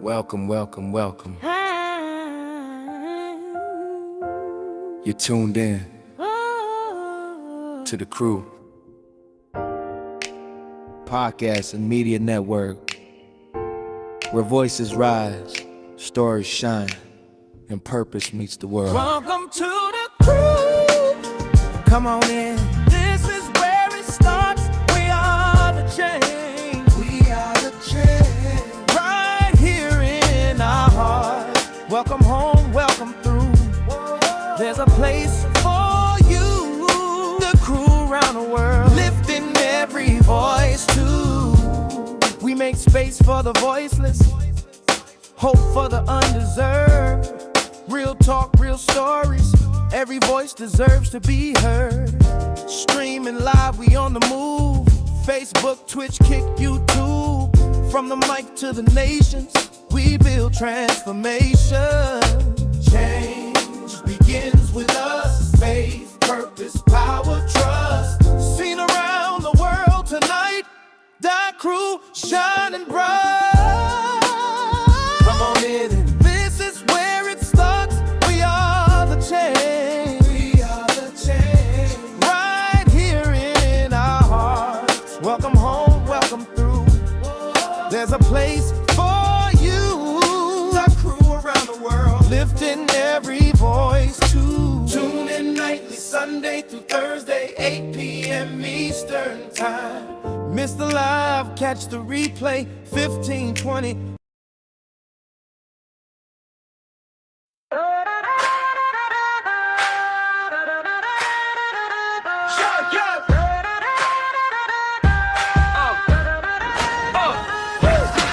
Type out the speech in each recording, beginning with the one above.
Welcome, welcome, welcome. You're tuned in to the Crew Podcast and Media Network, where voices rise, stories shine, and purpose meets the world. Welcome to the Crew. Come on in. This is where it starts. We are the change. We are the change. Right here in our hearts. Welcome home, welcome through. There's a place for you. The Crew around the world, lifting every voice too. We make space for the voiceless, hope for the undeserved. Real talk, real stories. Every voice deserves to be heard. Streaming live, we on the move. Facebook, Twitch, Kick, YouTube. From the mic to the nations, we build transformation. Change begins with us. Faith, purpose, power, trust. Seen around the world tonight. The Crew shining bright. Come on in. This is where it starts. We are the change. We are the change. Right here in our hearts. Welcome home, welcome through. There's a place for you. The Crew around the world, lifting every voice too. Tune in nightly, Sunday through Thursday, 8 p.m. Eastern time. Miss the live, catch the replay, 1520.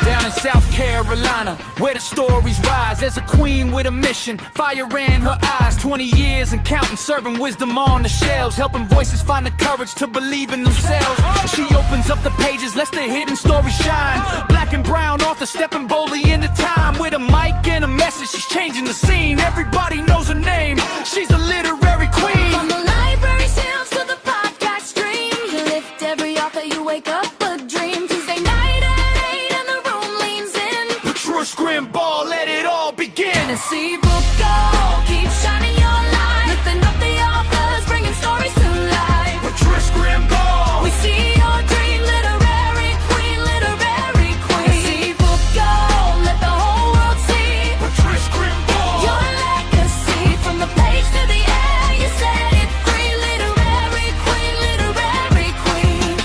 Down in South Carolina, where the stories rise. There's a queen with a mission, fire in her eyes. 20 years and counting, serving wisdom on the shelves, helping voices find the courage to believe in themselves. She opens up the pages, lets the hidden story shine. Black and brown author stepping boldly into time. With a mic and a message, she's changing the scene. Everybody knows her name, she's a literary queen. From the library shelves to the podcast stream, you lift every author, you wake up a dream. Tuesday night at 8 and the room leans in. Patrice, Grimball, let it all begin. And Scbookgal, keep shining your light, lifting up the authors, bringing stories to life. Patrice, Grimball, We see your dream, literary queen, literary queen. Scbookgal, let the whole world see Patrice, Grimball. your legacy. From the page to the air, you set it free. Literary queen, literary queen.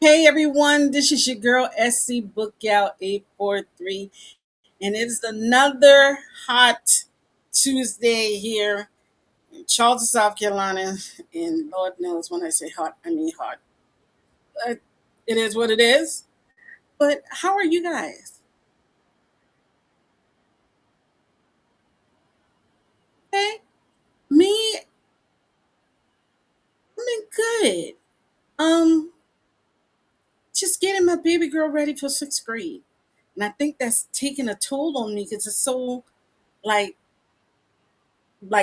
Hey everyone, this is your girl Scbookgal 843, and it's another hot Tuesday here in Charleston, South Carolina. And Lord knows when I say hot, I mean hot. But it is what it is. But how are you guys? Okay, me, I've been good. Um, just getting my baby girl ready for sixth grade. And I think that's taking a toll on me because it's so like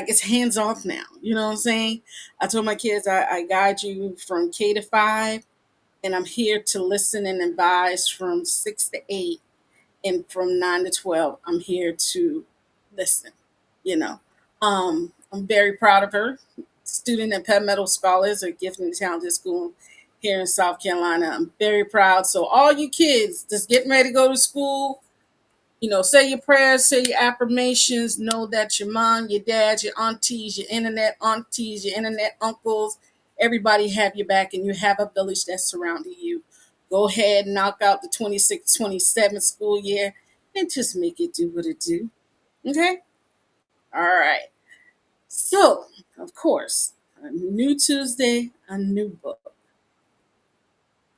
it's hands off now. You know what I'm saying? I told my kids I guide you from K to 5, and I'm here to listen and advise from 6 to 8, and from 9 to 12. I'm here to listen. You know, I'm very proud of her. Student and Palmetto Scholars, a gifted and talented school here in South Carolina. I'm very proud. So all you kids just getting ready to go to school, say your prayers, say your affirmations, know that your mom, your dad, your aunties, your internet aunties, your internet uncles, everybody have your back, and you have a village that's surrounding you. Go ahead and knock out the 26-27 school year and just make it do what it do. Okay? All right. So, of course, a new Tuesday, a new book.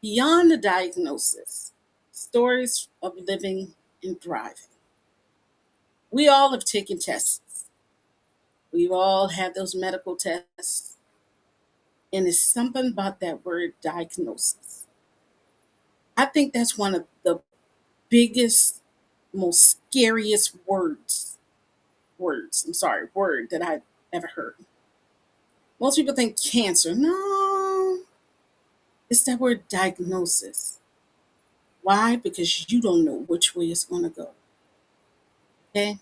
Beyond the Diagnosis, Stories of Living and Thriving. We all have taken tests. We've all had those medical tests. And it's something about that word diagnosis. I think that's one of the biggest, most scariest word that I've ever heard. Most people think cancer. No, it's that word diagnosis. Why? Because you don't know which way it's going to go. Okay?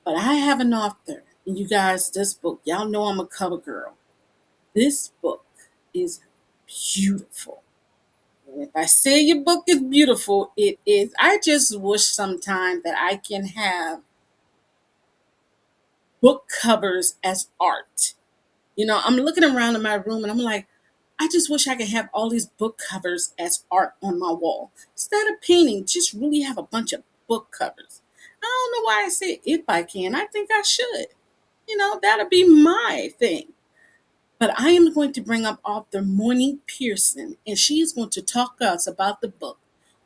But I have an author. And you guys, this book, y'all know I'm a cover girl. This book is beautiful. And if I say your book is beautiful, it is. I just wish sometime that I can have book covers as art. I'm looking around in my room and I'm like, I just wish I could have all these book covers as art on my wall. Instead of painting, just really have a bunch of book covers. I don't know why I say if I can. I think I should. That'll be my thing. But I am going to bring up author Monique Pearson, and she is going to talk to us about the book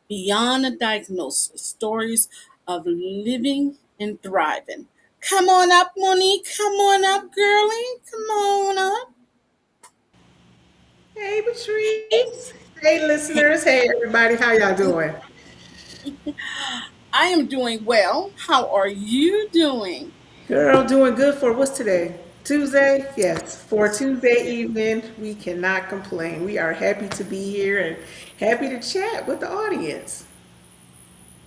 Beyond a Diagnosis: Stories of Living and Thriving. Come on up, Monique. Come on up, girlie. Come on up. Hey, Patrice. Hey, listeners. Hey, everybody. How y'all doing? I am doing well. How are you doing? Girl, doing good for what's today? Tuesday? Yes. For Tuesday evening, we cannot complain. We are happy to be here and happy to chat with the audience.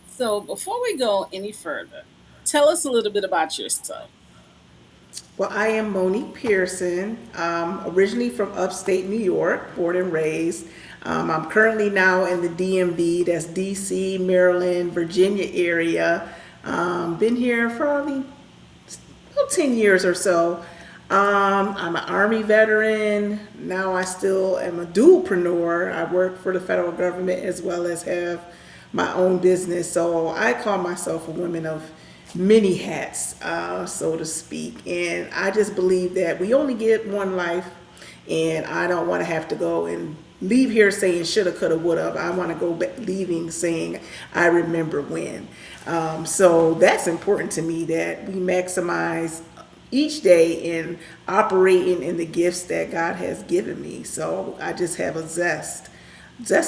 So, before we go any further, tell us a little bit about yourself. Well, I am Monique Pearson, originally from upstate New York, born and raised. I'm currently now in the DMV, that's DC, Maryland, Virginia area. Been here for probably about 10 years or so. I'm an Army veteran. Now I still am a dualpreneur. I work for the federal government as well as have my own business. So I call myself a woman of many hats, so to speak. And I just believe that we only get one life, and I don't want to have to go and leave here saying shoulda, coulda, woulda. I want to go back, leaving saying I remember when. So that's important to me, that we maximize each day in operating in the gifts that God has given me. So I just have a zest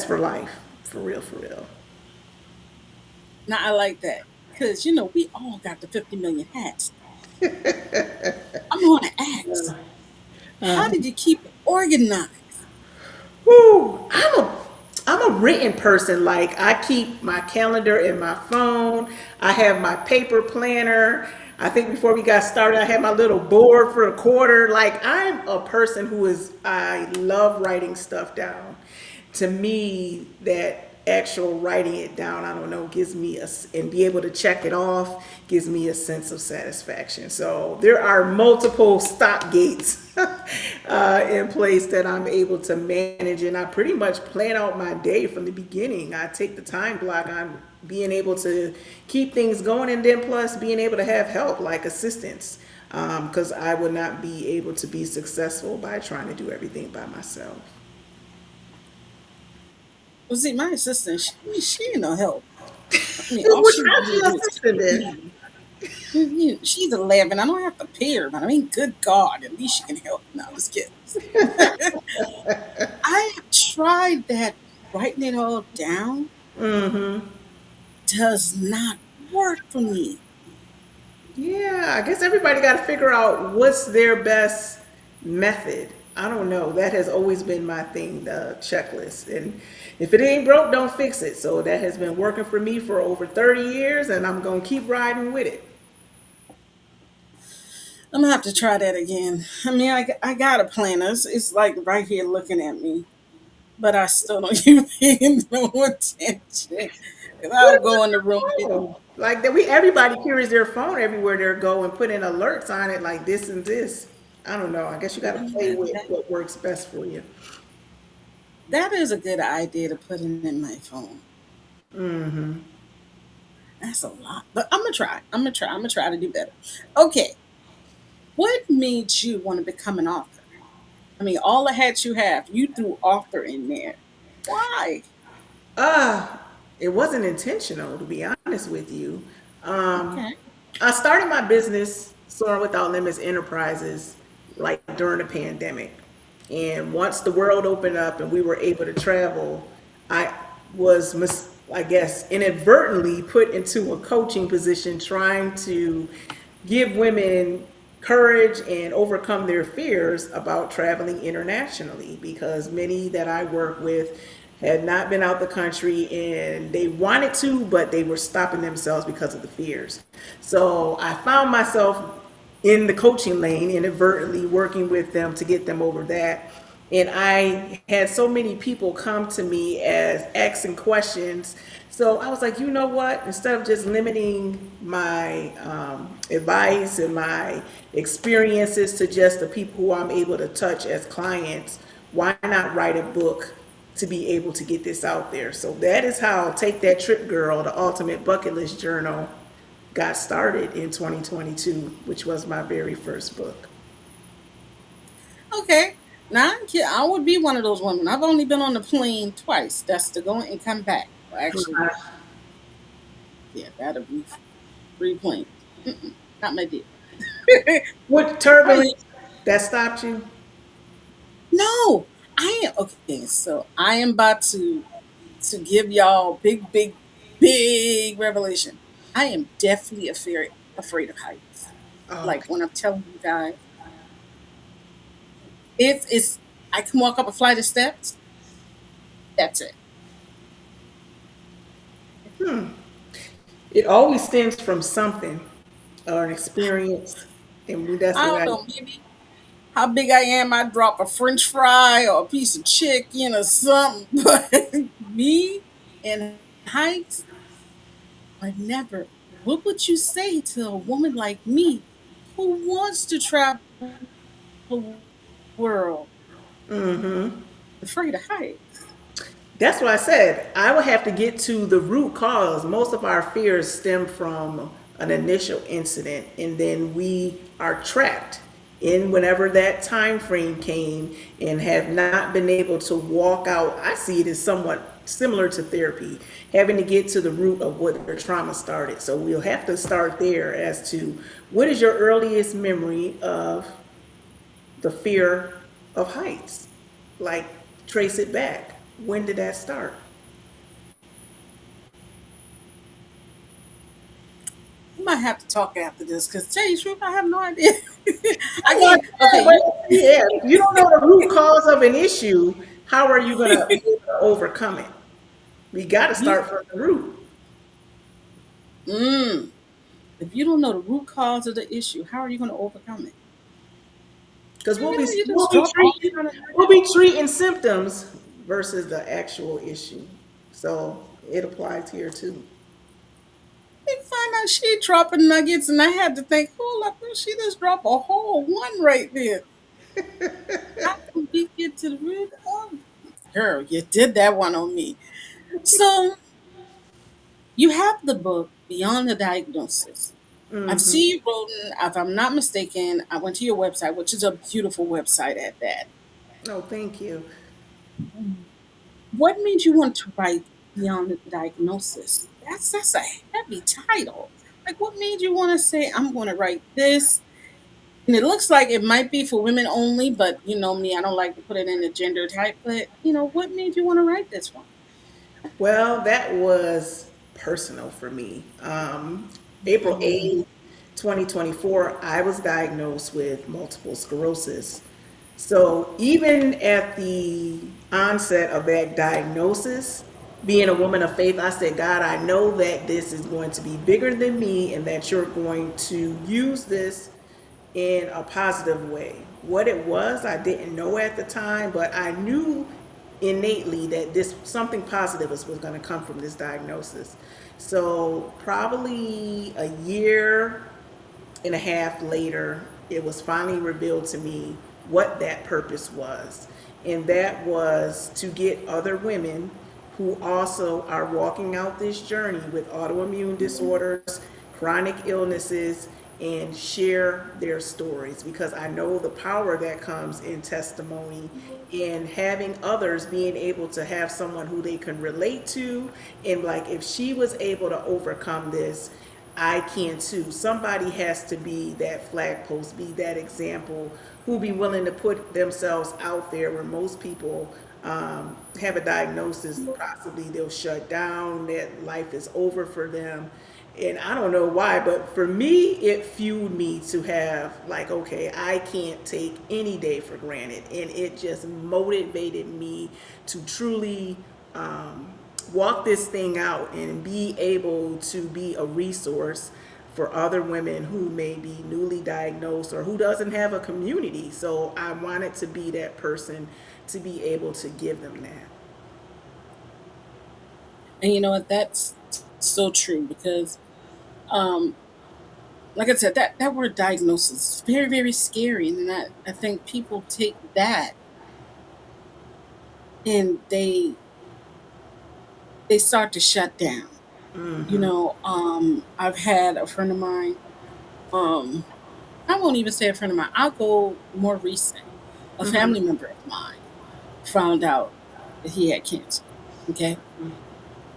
for life, for real, for real. Now, I like that because, we all got the 50 million hats. I'm going to ask, how did you keep it organized? Whew, I'm a written person. Like, I keep my calendar in my phone. I have my paper planner. I think before we got started, I had my little board for a quarter. Like, I'm a person I love writing stuff down. To me, that actual writing it down, I don't know, gives me and be able to check it off, gives me a sense of satisfaction. So there are multiple stop gates in place that I'm able to manage, and I pretty much plan out my day from the beginning. I take the time block on being able to keep things going, and then plus being able to have help like assistance, because I would not be able to be successful by trying to do everything by myself. Well, see, my assistant, she ain't no help. I mean, all What she kind really of do is assistant is? feed. She's 11. I don't have to pay her, but I mean, good God, at least she can help. No, I'm just kidding. I have tried that. Writing it all down does not work for me. Yeah, I guess everybody got to figure out what's their best method. I don't know. That has always been my thing, the checklist. And if it ain't broke, don't fix it. So that has been working for me for over 30 years, and I'm going to keep riding with it. I'm gonna have to try that again. I mean, I got a planner. It's like right here looking at me, but I still don't even pay no attention. And What I'll go in the room. about your phone? Like that, everybody carries their phone everywhere they go and put in alerts on it, like this and this. I don't know. I guess you got to play with That, what works best for you. that is a good idea to put in my phone. That's a lot, but I'm gonna try. I'm gonna try to do better. Okay, what made you want to become an author? I mean, all the hats you have, you threw author in there. Why? Uh, it wasn't intentional, to be honest with you. Um, Okay. I started my business, Soaring Without Limits Enterprises, like during the pandemic. And once the world opened up and we were able to travel, I I guess, inadvertently put into a coaching position trying to give women courage and overcome their fears about traveling internationally, because many that I work with had not been out the country and they wanted to, but they were stopping themselves because of the fears. So I found myself in the coaching lane, inadvertently working with them to get them over that. And I had so many people come to me as asking questions. So I was like, you know what? Instead of just limiting my advice and my experiences to just the people who I'm able to touch as clients, why not write a book to be able to get this out there? So that is how Take That Trip Girl, the Ultimate Bucket List Journal, got started in 2022, which was my very first book. Okay. Now, I would be one of those women. I've only been on the plane twice. That's to go and come back. Well, actually, yeah, that'll be three planes. Not my deal. What Right. turbulence that stopped you? No, I am okay. So I am about to give y'all big revelation. I am definitely afraid of heights. Oh, Like when I'm telling you guys, it's I can walk up a flight of steps. That's it. it always stems from something or an experience, and that's I what don't I. know. Maybe how big I am, I drop a French fry or a piece of chicken or something. But me and heights, I never. What would you say to a woman like me who wants to travel the world afraid of heights? That's what I said. I would have to get to the root cause. Most of our fears stem from an initial incident, and then we are trapped in whenever that time frame came and have not been able to walk out. I see it as somewhat similar to therapy, having to get to the root of what their trauma started. So we'll have to start there as to what is your earliest memory of the fear of heights? Like, trace it back. When did that start? We might have to talk after this because, tell you the truth, I have no idea. I Well, can't. Okay, but yeah, if you don't know the root cause of an issue, how are you going to be able to overcome it? We got to you start from the root. mm, if you don't know the root cause of the issue, how are you going to overcome it? Because You know, you just drop all kind of. we'll be treating symptoms versus the actual issue. So it applies here too. They find out she dropping nuggets, and I had to think, hold up, she just dropped a whole one right there. How can we get to the root of? Girl, you did that one on me. So you have the book Beyond the Diagnosis. I've seen you wrote, if I'm not mistaken, I went to your website, which is a beautiful website at that. Oh, thank you. What made you want to write Beyond the Diagnosis? That's a heavy title. Like, what made you want to say, I'm going to write this? And it looks like it might be for women only, but you know me, I don't like to put it in a gender type. But what made you want to write this one? Well, that was personal for me. April 8th, 2024, I was diagnosed with multiple sclerosis. So, even at the onset of that diagnosis, being a woman of faith, I said, God, I know that this is going to be bigger than me and that you're going to use this in a positive way. What it was, I didn't know at the time, but I knew innately that this something positive was going to come from this diagnosis. So probably a year and a half later, it was finally revealed to me what that purpose was. And that was to get other women who also are walking out this journey with autoimmune disorders, chronic illnesses, and share their stories, because I know the power that comes in testimony and having others being able to have someone who they can relate to, and like, if she was able to overcome this, I can too. Somebody has to be that flag post, be that example, who be willing to put themselves out there where most people have a diagnosis, possibly they'll shut down, that life is over for them. And I don't know why, but for me, it fueled me to have, like, okay, I can't take any day for granted. And it just motivated me to truly walk this thing out and be able to be a resource for other women who may be newly diagnosed or who doesn't have a community. So I wanted to be that person to be able to give them that. And you know what? That's so true because, um, like I said, that word diagnosis is very, very scary. And I think people take that and they start to shut down. I've had a friend of mine, um, I won't even say a friend of mine, I'll go more recent. A family member of mine found out that he had cancer. Okay.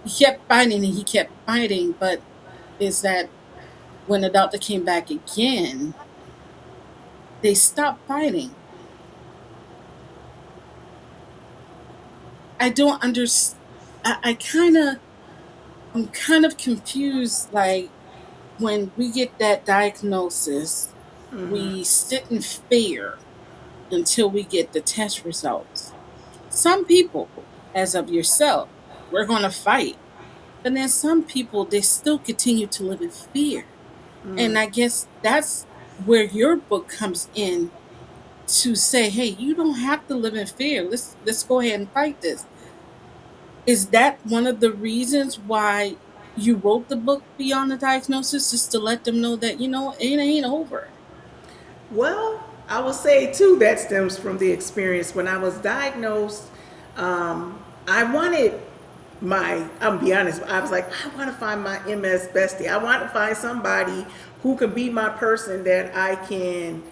He kept fighting and he kept fighting, but is that when the doctor came back again, they stopped fighting. I don't understand. I I'm kind of confused. Like when we get that diagnosis, we sit in fear until we get the test results. Some people, as of yourself, we're going to fight. But then some people, they still continue to live in fear. And I guess that's where your book comes in to say, hey, you don't have to live in fear. Let's go ahead and fight this. Is that one of the reasons why you wrote the book Beyond the Diagnosis, just to let them know that, it ain't over? Well, I will say too that stems from the experience when I was diagnosed. I wanted I'll be honest, I was like, I want to find my MS bestie. I want to find somebody who can be my person that I can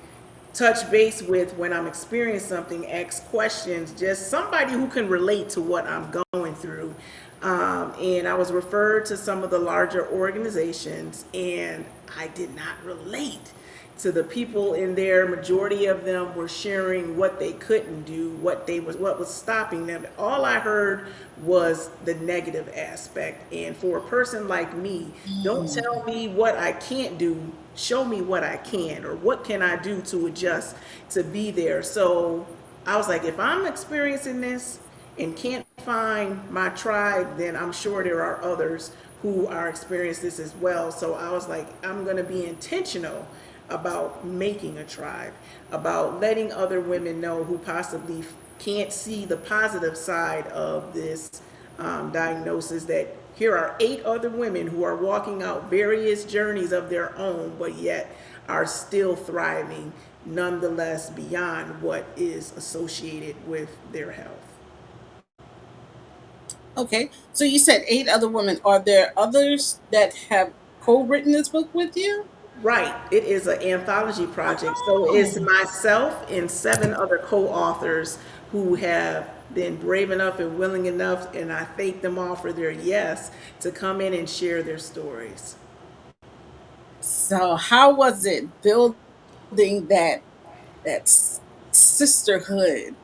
touch base with when I'm experiencing something, ask questions, just somebody who can relate to what I'm going through. And I was referred to some of the larger organizations, and I did not relate to the people in there. Majority of them were sharing what they couldn't do, what was stopping them. All I heard was the negative aspect. And for a person like me, don't tell me what I can't do, show me what I can, or what can I do to adjust to be there. So I was like, if I'm experiencing this and can't find my tribe, then I'm sure there are others who are experiencing this as well. So I was like, I'm going to be intentional about making a tribe, about letting other women know who possibly can't see the positive side of this diagnosis, that here are 8 other women who are walking out various journeys of their own, but yet are still thriving nonetheless beyond what is associated with their health. Okay, so you said 8 other women. Are there others that have co-written this book with you? Right. It is an anthology project. So it's Oh, myself and 7 other co-authors who have been brave enough and willing enough, and I thank them all for their yes, to come in and share their stories. so how was it building that sisterhood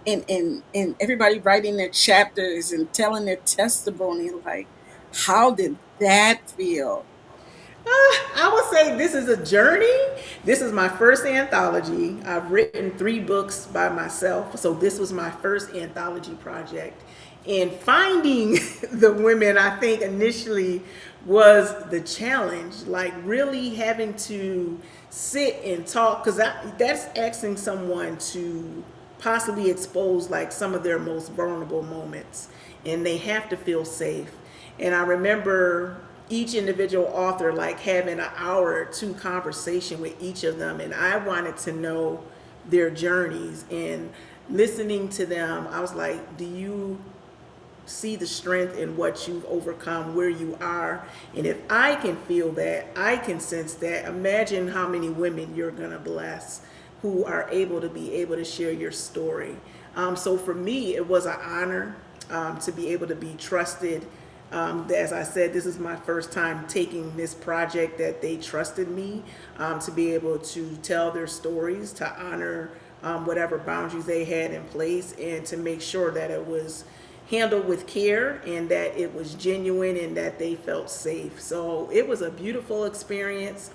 and everybody writing their chapters and telling their testimony? Like, how did that feel? I would say this is a journey. This is my first anthology. I've written 3 books by myself, so this was my first anthology project. And finding the women, I think initially was the challenge, like really having to sit and talk, because that's asking someone to possibly expose like some of their most vulnerable moments, and they have to feel safe. And I remember each individual author like having an hour or 2 conversation with each of them, and I wanted to know their journeys. And listening to them, I was like, do you see the strength in what you've overcome, where you are? And if I can feel that, I can sense that, imagine how many women you're gonna bless who are able to be able to share your story. So for me, it was an honor to be able to be trusted. As I said, this is my first time taking this project that they trusted me to be able to tell their stories, to honor whatever boundaries they had in place, and to make sure that it was handled with care and that it was genuine and that they felt safe. So it was a beautiful experience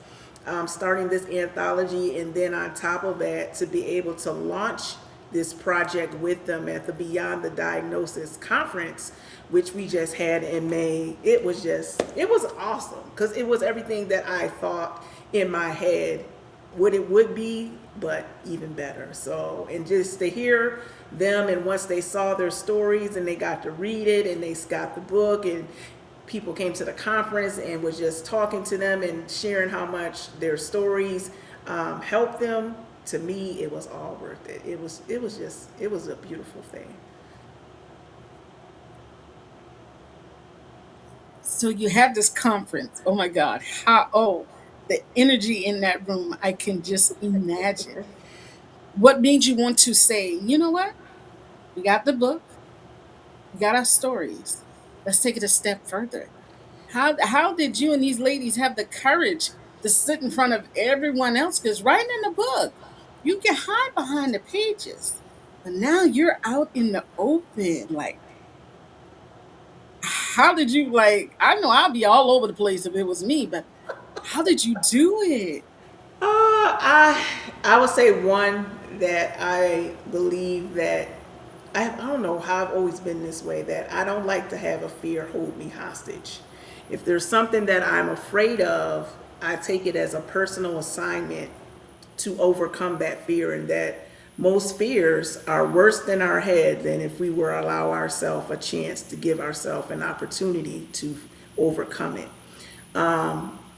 starting this anthology, and then on top of that, to be able to launch this project with them at the Beyond the Diagnosis conference, which we just had in May. It was awesome because it was everything that I thought in my head what it would be, but even better. So, and just to hear them, and once they saw their stories and they got to read it and they got the book, and people came to the conference and was just talking to them and sharing how much their stories helped them. To me, it was all worth it. It was a beautiful thing. So you have this conference. Oh my God. The energy in that room, I can just imagine. What made you want to say, you know what? We got the book, we got our stories. Let's take it a step further. How did you and these ladies have the courage to sit in front of everyone else? Because writing in the book, you can hide behind the pages. But now you're out in the open. Like, how did you I know I'd be all over the place if it was me, but how did you do it? I would say one that I believe that I don't know how I've always been this way, that I don't like to have a fear hold me hostage. If there's something that I'm afraid of, I take it as a personal assignment to overcome that fear, and that most fears are worse than our head than if we were allow ourselves a chance to give ourselves an opportunity to overcome it.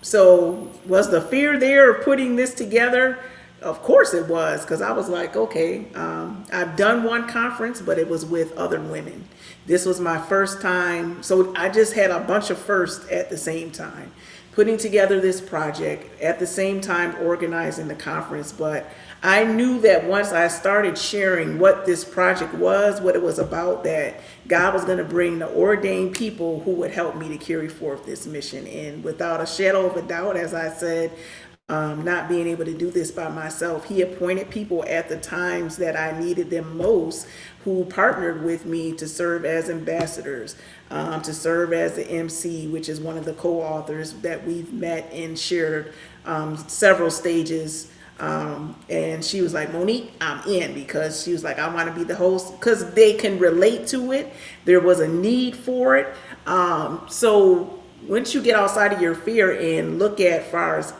So was the fear there of putting this together? Of course it was, because I was like, okay, I've done one conference, but it was with other women. This was my first time. So I just had a bunch of firsts at the same time, putting together this project, at the same time organizing the conference. But I knew that once I started sharing what this project was, what it was about, that God was going to bring the ordained people who would help me to carry forth this mission. And without a shadow of a doubt, as I said, not being able to do this by myself, he appointed people at the times that I needed them most, who partnered with me to serve as ambassadors, to serve as the MC, which is one of the co-authors that we've met and shared several stages. And she was like, Monique, I'm in, because she was like, I want to be the host, because they can relate to it. There was a need for it. So once you get outside of your fear and look at far as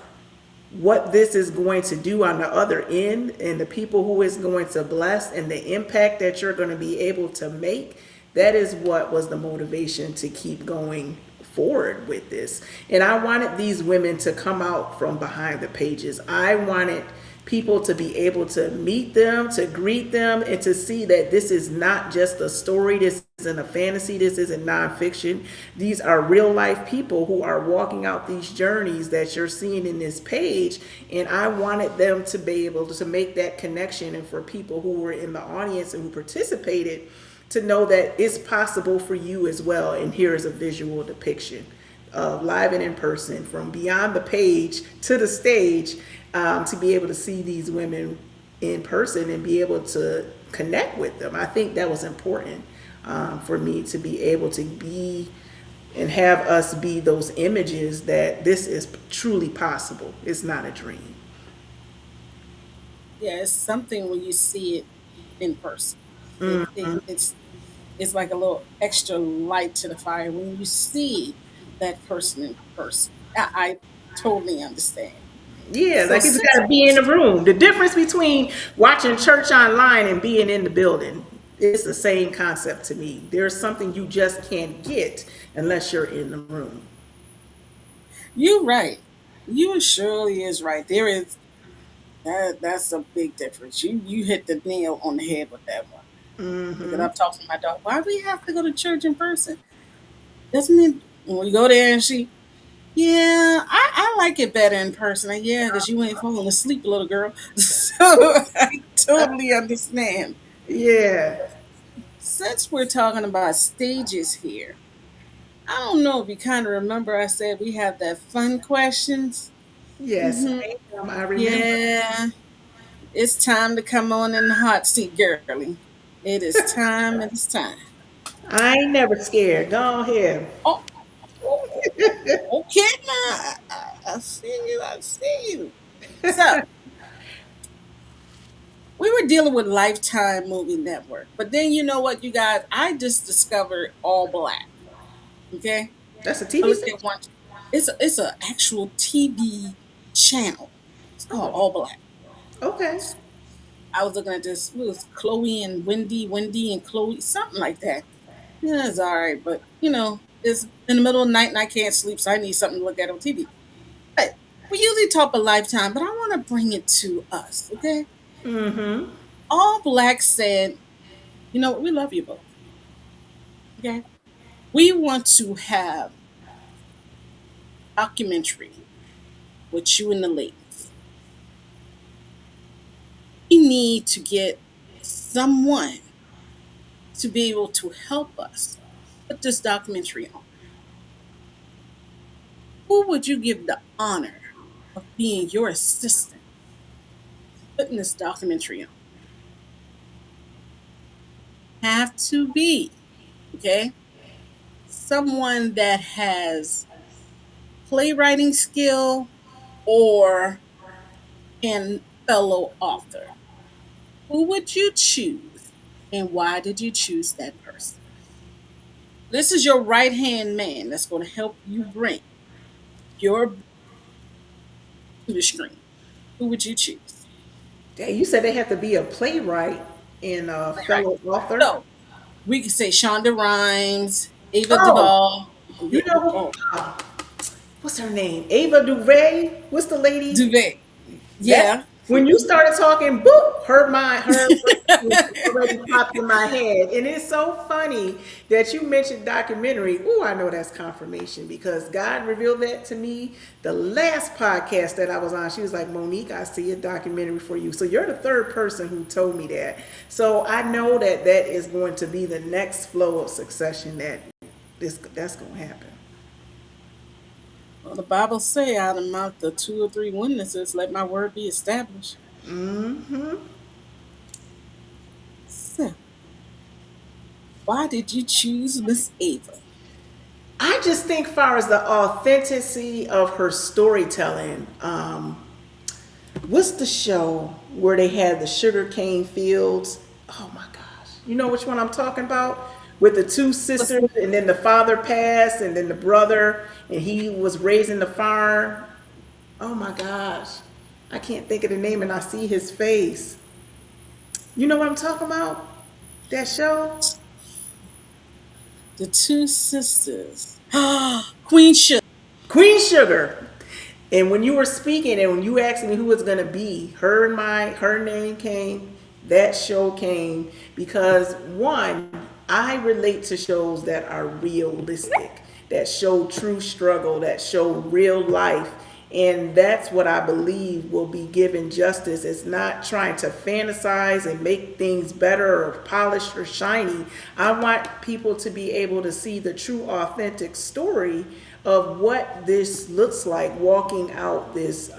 what this is going to do on the other end, and the people who is going to bless, and the impact that you're going to be able to make, that is what was the motivation to keep going forward with this. And I wanted these women to come out from behind the pages. I wanted people to be able to meet them, to greet them, and to see that this is not just a story, this isn't a fantasy, this isn't nonfiction. These are real life people who are walking out these journeys that you're seeing in this page. And I wanted them to be able to make that connection, and for people who were in the audience and who participated to know that it's possible for you as well. And here is a visual depiction of live and in person, from beyond the page to the stage, to be able to see these women in person and be able to connect with them. I think that was important for me, to be able to be and have us be those images that this is truly possible. It's not a dream. Yeah, it's something when you see it in person. It's like a little extra light to the fire when you see that person in person. I totally understand. Yeah, So like it's since got to be in the room. The difference between watching church online and being in the building, it's the same concept to me. There's something you just can't get unless you're in the room. you're right, you surely is right. There is that's a big difference. You hit the nail on the head with that one. Because I'm talking to my dog. Why do we have to go to church in person? Doesn't it when we go there and yeah, I like it better in person. Yeah, because you ain't falling asleep, little girl. So I totally understand. Yeah. Since we're talking about stages here, I don't know if you kind of remember I said we have that fun questions. Yes, Hmm. I remember. Yeah, it's time to come on in the hot seat, girly. It is time. It is time. I ain't never scared. Go ahead. Oh, okay, now I see you. I see you. So we were dealing with Lifetime Movie Network. But then you know what, you guys? I just discovered All Black. Okay, That's a I TV looked at station. one. It's a actual TV channel. It's called Oh, All Black. okay. I was looking at this. It was Chloe and Wendy and Chloe, something like that. Yeah, it's all right, but it's in the middle of the night and I can't sleep, so I need something to look at on TV. But we usually talk about Lifetime, but I want to bring it to us. Okay, Mm-hmm. All Black said, you know what, we love you both. Okay, we want to have documentary with you and the ladies. We need to get someone to be able to help us put this documentary on. Who would you give the honor of being your assistant putting this documentary on? Have to be, okay, someone that has playwriting skill or an fellow author. Who would you choose and why did you choose that person? This is your right hand man that's going to help you bring your book to the screen. Who would you choose? You said they have to be a playwright and a Playwright. fellow author. So we could say Shonda Rhimes, Ava Oh, Duvall, you know, oh, what's her name? Ava DuVay. What's the lady? Duvet. That Yeah. when you started talking, boop, her brain was already popped in my head, and it's so funny that you mentioned documentary. Ooh, I know that's confirmation because God revealed that to me the last podcast that I was on. She was like, Monique, I see a documentary for you. So you're the third person who told me that. So I know that that is going to be the next flow of succession that's going to happen. Well, the Bible say out of the mouth of two or three witnesses, let my word be established. Hmm. So, why did you choose Miss Ava? I just think, far as the authenticity of her storytelling, what's the show where they had the sugarcane fields? Oh my gosh, you know which one I'm talking about? With the two What's sisters, and then the father passed, and then the brother, and he was raising the farm. Oh my gosh, I can't think of the name, and I see his face. You know what I'm talking about? That show? the two sisters? Queen Sugar. Queen Sugar. And when you were speaking and when you asked me who it's gonna be, her name came, that show came because one, I relate to shows that are realistic, that show true struggle, that show real life. And that's what I believe will be given justice. It's not trying to fantasize and make things better or polished or shiny. I want people to be able to see the true, authentic story of what this looks like walking out this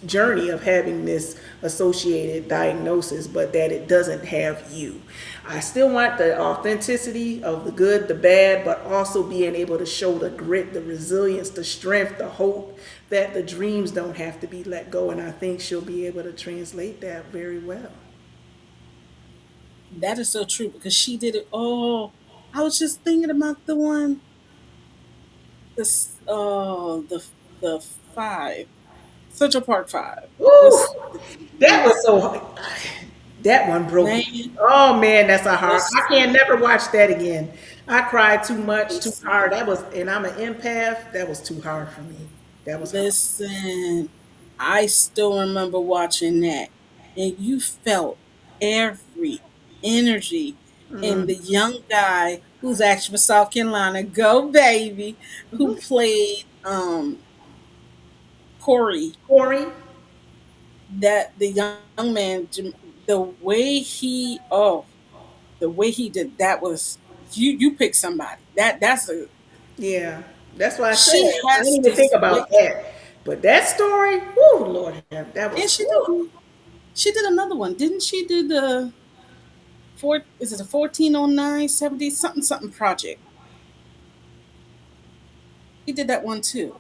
journey of having this associated diagnosis, but that it doesn't have you. I still want the authenticity of the good, the bad, but also being able to show the grit, the resilience, the strength, the hope that the dreams don't have to be let go. And I think she'll be able to translate that very well. That is so true because she did it. Oh, I was just thinking about the one, the five, Central Park Five. Ooh, What's the that name? was so. That one broke me. Man, Oh man, that's a hard. I can't listen, never watch that again. I cried too much, too hard. listen, That was, and I'm an empath. That was too hard for me. That was hard. listen. I still remember watching that, and you felt every energy in the young guy who's actually from South Carolina, go baby, who played Corey. Corey. That the young man, the way he, oh, the way he did that was you pick somebody. That's a Yeah, that's why I said she I didn't has even think this about wit, that. But that story, whoo, Lord, that and was. Whew. she did another one, didn't she? Do the four? Is it a 1409 70 something something project? She did that one too.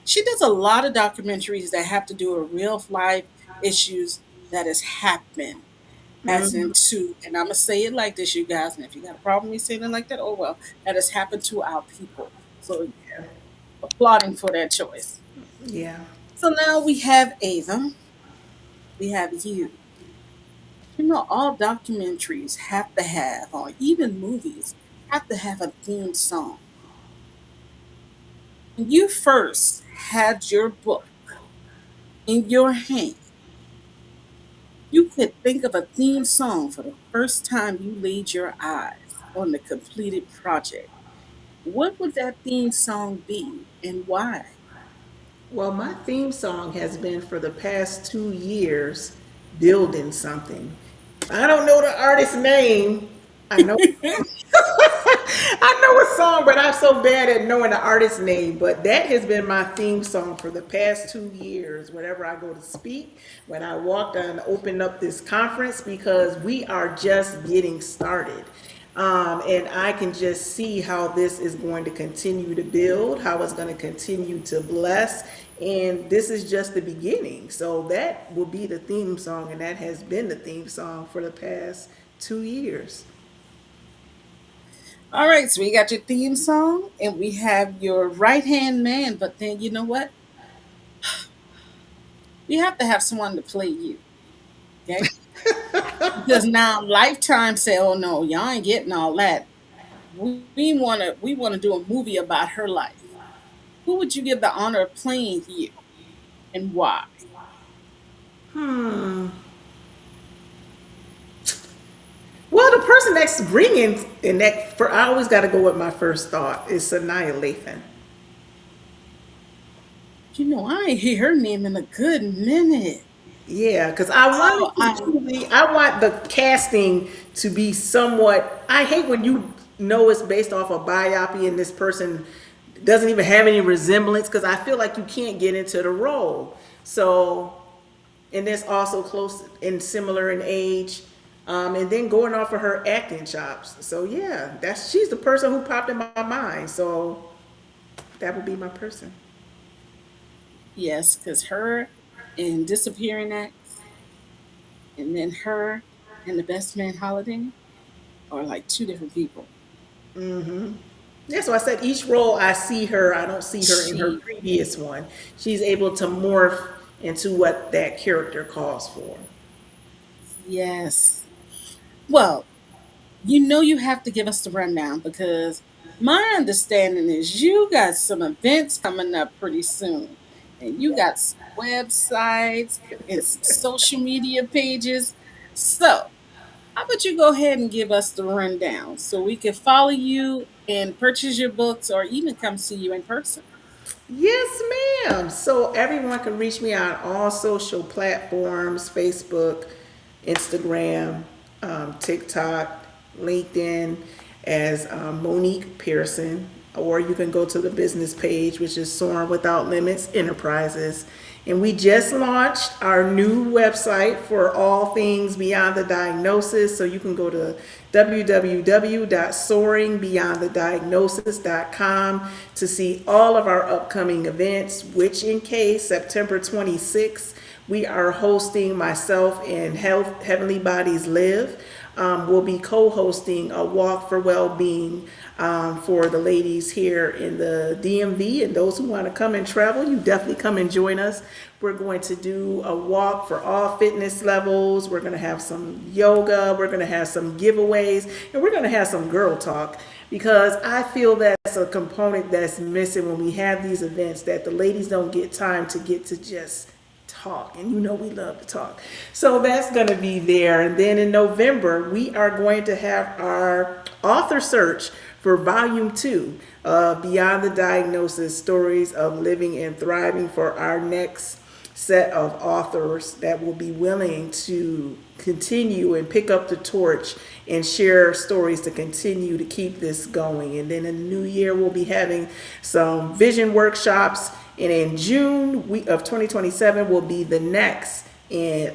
She does a lot of documentaries that have to do with real life issues that has happened. as into, and I'm gonna say it like this, you guys, and if you got a problem with me saying it like that, oh well, that has happened to our people. So applauding for that choice. Yeah. So now we have Ava, we have you. You know, all documentaries have to have, or even movies, have to have a theme song. When you first had your book in your hand, you could think of a theme song for the first time you laid your eyes on the completed project. What would that theme song be and why? Well, my theme song has been for the past 2 years building something. I don't know the artist's name. I know I know a song, but I'm so bad at knowing the artist's name. But that has been my theme song for the past 2 years. Whenever I go to speak, when I walked and opened up this conference, because we are just getting started. And I can just see how this is going to continue to build, how it's going to continue to bless. And this is just the beginning. So that will be the theme song, and that has been the theme song for the past 2 years. All right, so we got your theme song and we have your right hand man, but then you know what? We have to have someone to play you, okay? Because now Lifetime say, "Oh no, y'all ain't getting all that. We wanna do a movie about her life." Who would you give the honor of playing you and why? Well, the person that's bringing in that, for I always got to go with my first thought is Sanaya Lathan. You know, I ain't hear her name in a good minute. Yeah, because I want Oh, it to truly, I want the casting to be somewhat. I hate when you know it's based off a biopsy and this person doesn't even have any resemblance, because I feel like you can't get into the role. So, and that's also close and similar in age. And then going off of her acting chops. So yeah, that's she's the person who popped in my mind. So that would be my person. yes, because her in Disappearing Acts and then her and the Best Man Holiday are like two different people. Yeah, so I said each role I see her, I don't see her in her She, previous one. She's able to morph into what that character calls for. yes. Well, you know you have to give us the rundown because my understanding is you got some events coming up pretty soon. And you got some websites and some social media pages. So, how about you go ahead and give us the rundown so we can follow you and purchase your books or even come see you in person? Yes, ma'am. So everyone can reach me on all social platforms: Facebook, Instagram, TikTok, LinkedIn, as Monique Pearson. Or you can go to the business page, which is Soaring Without Limits Enterprises. And we just launched our new website for all things beyond the diagnosis. So you can go to www.soaringbeyondthediagnosis.com to see all of our upcoming events, which in case September 26th, we are hosting myself and Heavenly Bodies Live. We'll be co-hosting a walk for well-being for the ladies here in the DMV, and those who want to come and travel, you definitely come and join us. We're going to do a walk for all fitness levels. We're going to have some yoga. We're going to have some giveaways, and we're going to have some girl talk, because I feel that's a component that's missing when we have these events, that the ladies don't get time to get to just talk, and you know we love to talk. So that's going to be there. And then in November we are going to have our author search for volume 2 of Beyond the Diagnosis: Stories of Living and Thriving, for our next set of authors that will be willing to continue and pick up the torch and share stories to continue to keep this going. And then in the new year we'll be having some vision workshops, and in June of 2027 will be the next in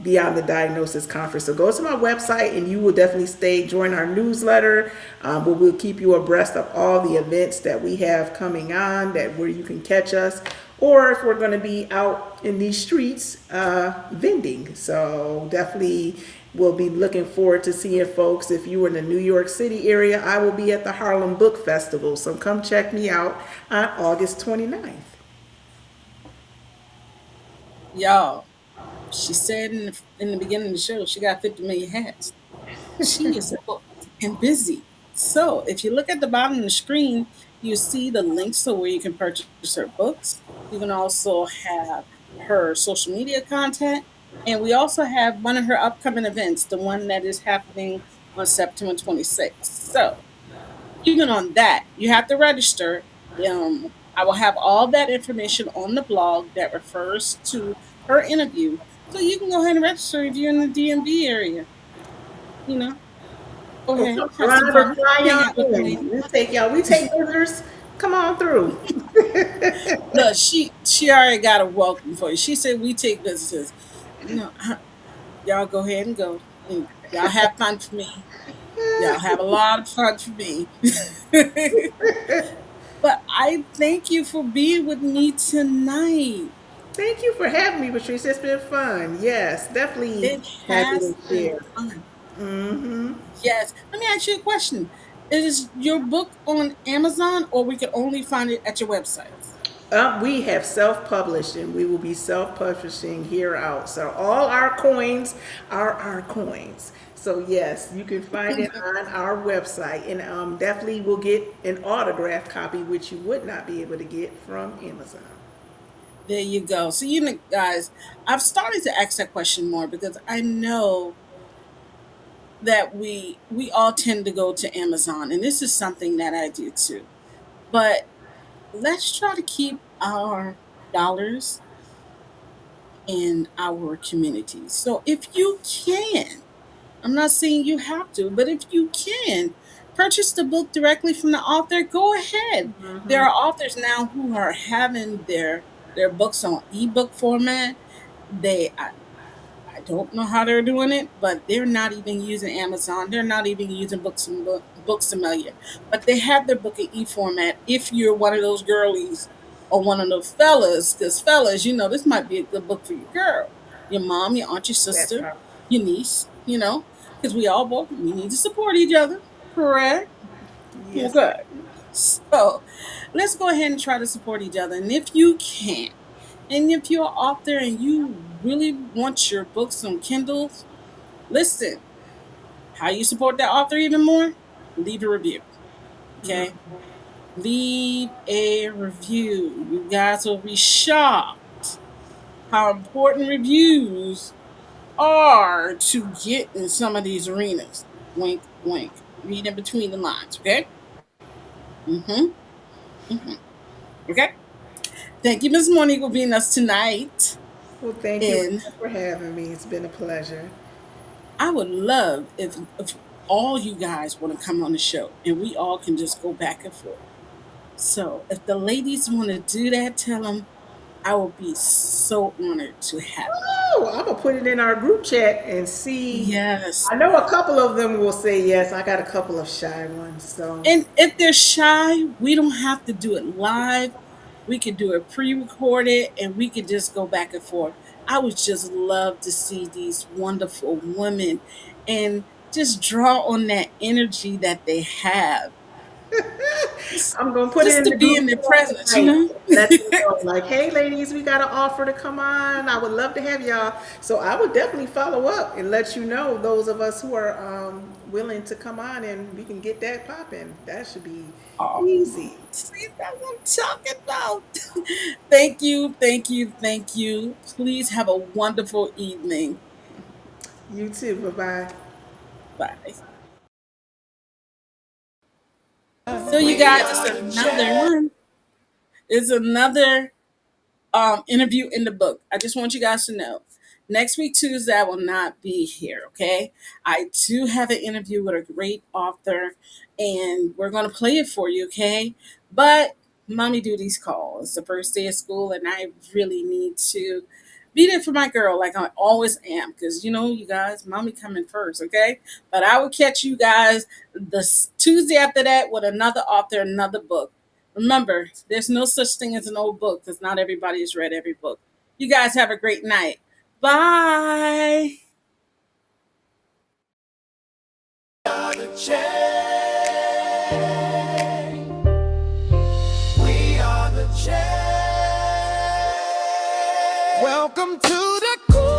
Beyond the Diagnosis conference. So go to my website and you will definitely join our newsletter, where we'll keep you abreast of all the events that we have coming on, that where you can catch us, or if we're going to be out in these streets vending. So definitely we'll be looking forward to seeing folks. If you were in the New York City area, I will be at the Harlem Book Festival. So come check me out on August 29th. Y'all, she said in the beginning of the show, she got 50 million hats. She is booked and busy. So if you look at the bottom of the screen, you see the links to where you can purchase her books. You can also have her social media content. And we also have one of her upcoming events, the one that is happening on September 26th. So even on that, you have to register. I will have all that information on the blog that refers to her interview. So you can go ahead and register if you're in the DMV area. You know, go So ahead, come have some drive or fun, fly hang out with the on in. lady. We'll take y'all. We take visitors. Come on through. Look, she already got a welcome for you. She said we take visitors. No, y'all go ahead and go. And y'all have fun for me. Y'all have a lot of fun for me. But I thank you for being with me tonight. Thank you for having me, Patrice. It's been fun. Yes, definitely It happy has to been share. fun. Yes. Let me ask you a question. Is your book on Amazon or we can only find it at your websites? We have self-published and we will be self-publishing here out. So all our coins are our coins. So yes, you can find it on our website and definitely will get an autographed copy, which you would not be able to get from Amazon. There you go. So you know, guys, I've started to ask that question more because I know that we all tend to go to Amazon, and this is something that I do too. But let's try to keep our dollars in our communities. So if you can, I'm not saying you have to, but if you can, purchase the book directly from the author, go ahead. There are authors now who are having their books on ebook format. I don't know how they're doing it, but they're not even using Amazon. They're not even using Books a Million. But they have their book in e format. If you're one of those girlies or one of those fellas, because fellas, you know, this might be a good book for your girl, your mom, your aunt, your That's sister, right. your niece. You know, because we need to support each other. Correct. Yes. Okay. So let's go ahead and try to support each other. And if you can, and if you're an author and you really want your books on Kindles, listen, how you support that author even more? Leave a review. Okay? Leave a review. You guys will be shocked how important reviews are to get in some of these arenas. Wink, wink. Read in between the lines, okay? Mm-hmm. Mm-hmm. Okay? Thank you, Ms. Monique, for being us tonight. Well, thank you And again for having me. It's been a pleasure. I would love if all you guys want to come on the show and we all can just go back and forth. So if the ladies want to do that, tell them I will be so honored to have you. Oh, I'm gonna put it in our group chat and see. Yes. I know a couple of them will say yes. I got a couple of shy ones, so And if they're shy, we don't have to do it live. We could do it pre-recorded and we could just go back and forth. I would just love to see these wonderful women and just draw on that energy that they have. Just, I'm gonna put it just in to the be group in their chat presence, you tonight know? and let them know. Like, hey, ladies, we got an offer to come on. I would love to have y'all. So I would definitely follow up and let you know those of us who are willing to come on and we can get that popping. That should be Oh, easy. see, that's what I'm talking about. Thank you, thank you, thank you. Please have a wonderful evening. You too. Bye bye. Bye. So, you guys, it's another one. It's another interview in the book. I just want you guys to know. Next week, Tuesday, I will not be here, okay? I do have an interview with a great author, and we're going to play it for you, okay? But mommy duties call. It's the first day of school, and I really need to be there for my girl like I always am because, you know, you guys, mommy coming first, okay? But I will catch you guys the Tuesday after that with another author, another book. Remember, there's no such thing as an old book because not everybody has read every book. You guys have a great night. Bye. are the change. We are the change. Welcome to the cool.